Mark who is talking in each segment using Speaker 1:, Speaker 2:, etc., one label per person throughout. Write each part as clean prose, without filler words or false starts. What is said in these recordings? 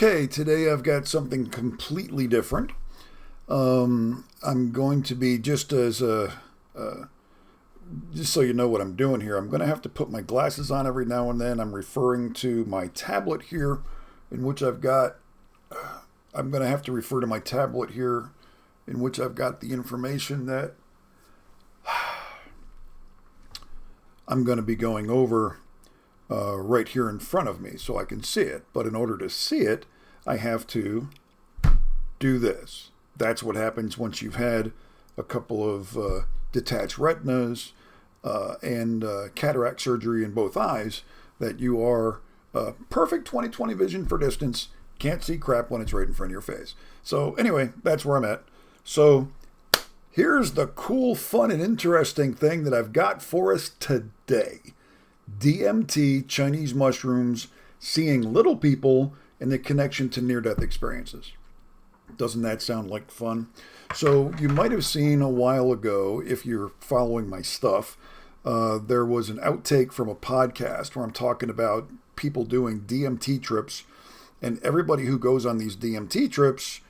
Speaker 1: Okay, today I've got something completely different. I'm going to be just so you know what I'm doing here. I'm going to have to put my glasses on every now and then. I'm referring to my tablet here, in which I've got. I'm going to have to refer to my tablet here, in which I've got the information that I'm going to be going over right here in front of me so I can see it. But in order to see it, I have to do this. That's what happens once you've had a couple of detached retinas and cataract surgery in both eyes, that you are perfect 20/20 vision for distance, can't see crap when it's right in front of your face. So anyway, that's where I'm at. So here's the cool, fun, and interesting thing that I've got for us today. DMT, Chinese mushrooms, seeing little people, and the connection to near-death experiences. Doesn't that sound like fun? So you might have seen a while ago, if you're following my stuff, there was an outtake from a podcast where I'm talking about people doing DMT trips, and everybody who goes on these DMT trips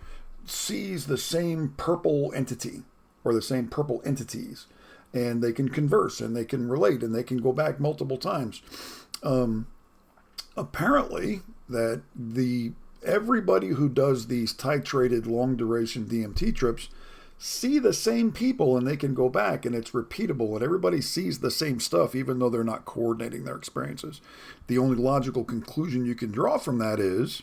Speaker 1: sees the same purple entity or the same purple entities, and they can converse and they can relate and they can go back multiple times. Apparently, that everybody who does these titrated long duration DMT trips see the same people and they can go back and it's repeatable and everybody sees the same stuff even though they're not coordinating their experiences. The only logical conclusion you can draw from that is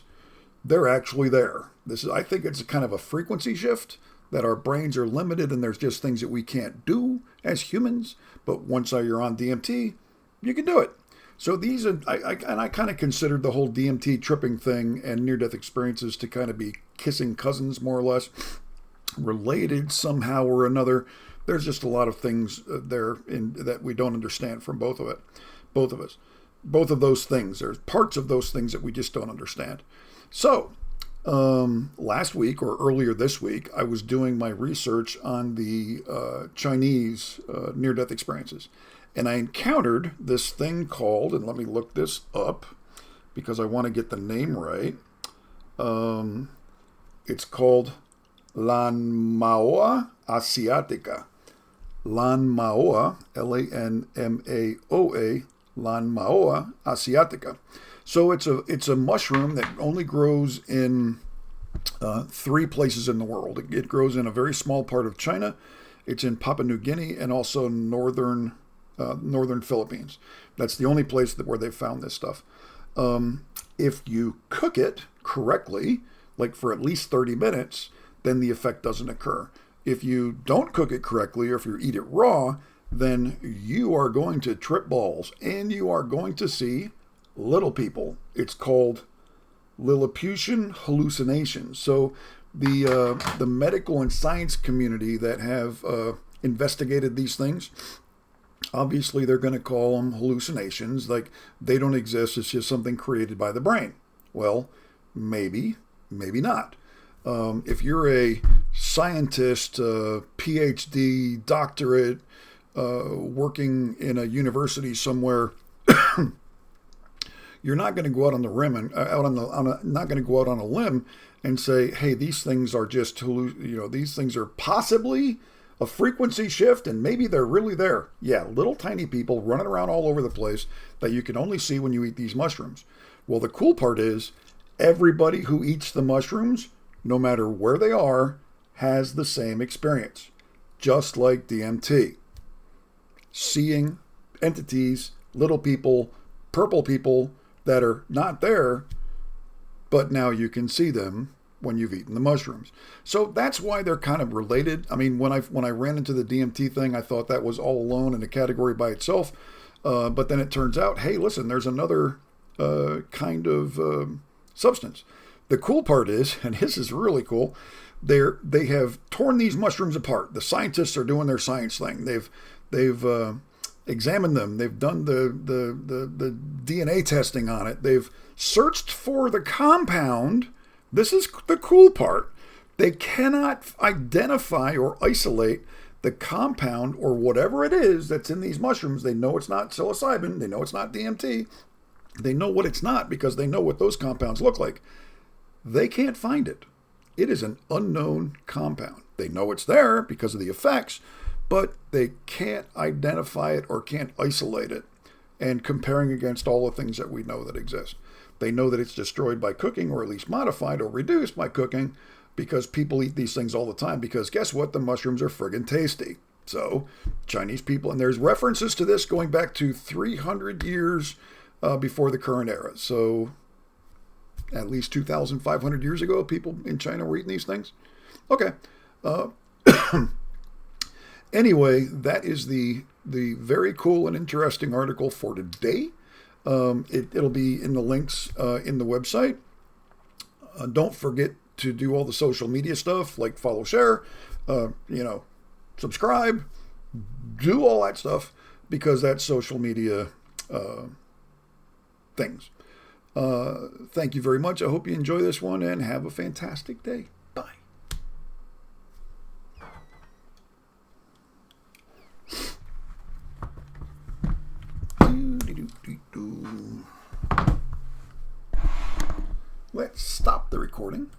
Speaker 1: they're actually there. I think it's a kind of a frequency shift, that our brains are limited and there's just things that we can't do as humans. But once you're on DMT, you can do it. So these are, I kind of considered the whole DMT tripping thing and near-death experiences to kind of be kissing cousins, more or less, related somehow or another. There's just a lot of things there that we don't understand from both of us. Both of those things. There's parts of those things that we just don't understand. So last week or earlier this week, I was doing my research on the Chinese near-death experiences. And I encountered this thing called, and let me look this up because I want to get the name right. It's called Lanmaoa Asiatica. Lanmaoa, Lanmaoa, Lanmaoa Asiatica. So it's a mushroom that only grows in 3 places in the world. It grows in a very small part of China. It's in Papua New Guinea and also northern Philippines. That's the only place where they found this stuff. If you cook it correctly, like for at least 30 minutes, then the effect doesn't occur. If you don't cook it correctly, or if you eat it raw, then you are going to trip balls and you are going to see little people. It's called Lilliputian hallucinations. So the medical and science community that have investigated these things, obviously they're going to call them hallucinations, like they don't exist, it's just something created by the brain. Well, maybe not. If you're a scientist, PhD, doctorate, working in a university somewhere, you're not going to go out on the rim and not going to go out on a limb and say, "Hey, these things are just these things are possibly a frequency shift, and maybe they're really there." Yeah, little tiny people running around all over the place that you can only see when you eat these mushrooms. Well, the cool part is everybody who eats the mushrooms, no matter where they are, has the same experience, just like DMT. Seeing entities, little people, purple people that are not there, but now you can see them when you've eaten the mushrooms. So that's why they're kind of related. I mean, when I ran into the DMT thing, I thought that was all alone in a category by itself. But then it turns out, hey, listen, there's another kind of substance. The cool part is, and this is really cool, they have torn these mushrooms apart. The scientists are doing their science thing. They've examined them. They've done the DNA testing on it. They've searched for the compound. This is the cool part. They cannot identify or isolate the compound or whatever it is that's in these mushrooms. They know it's not psilocybin. They know it's not DMT. They know what it's not because they know what those compounds look like. They can't find it. It is an unknown compound. They know it's there because of the effects, but they can't identify it or can't isolate it. And comparing against all the things that we know that exist. They know that it's destroyed by cooking, or at least modified or reduced by cooking, because people eat these things all the time, because guess what? The mushrooms are friggin' tasty. So Chinese people, and there's references to this going back to 300 years before the current era. So at least 2,500 years ago, people in China were eating these things. Okay. Anyway, that is the very cool and interesting article for today. It'll be in the links in the website. Don't forget to do all the social media stuff, like follow, share, subscribe, do all that stuff, because that's social media things. Thank you very much. I hope you enjoy this one and have a fantastic day. Bye. Let's stop the recording.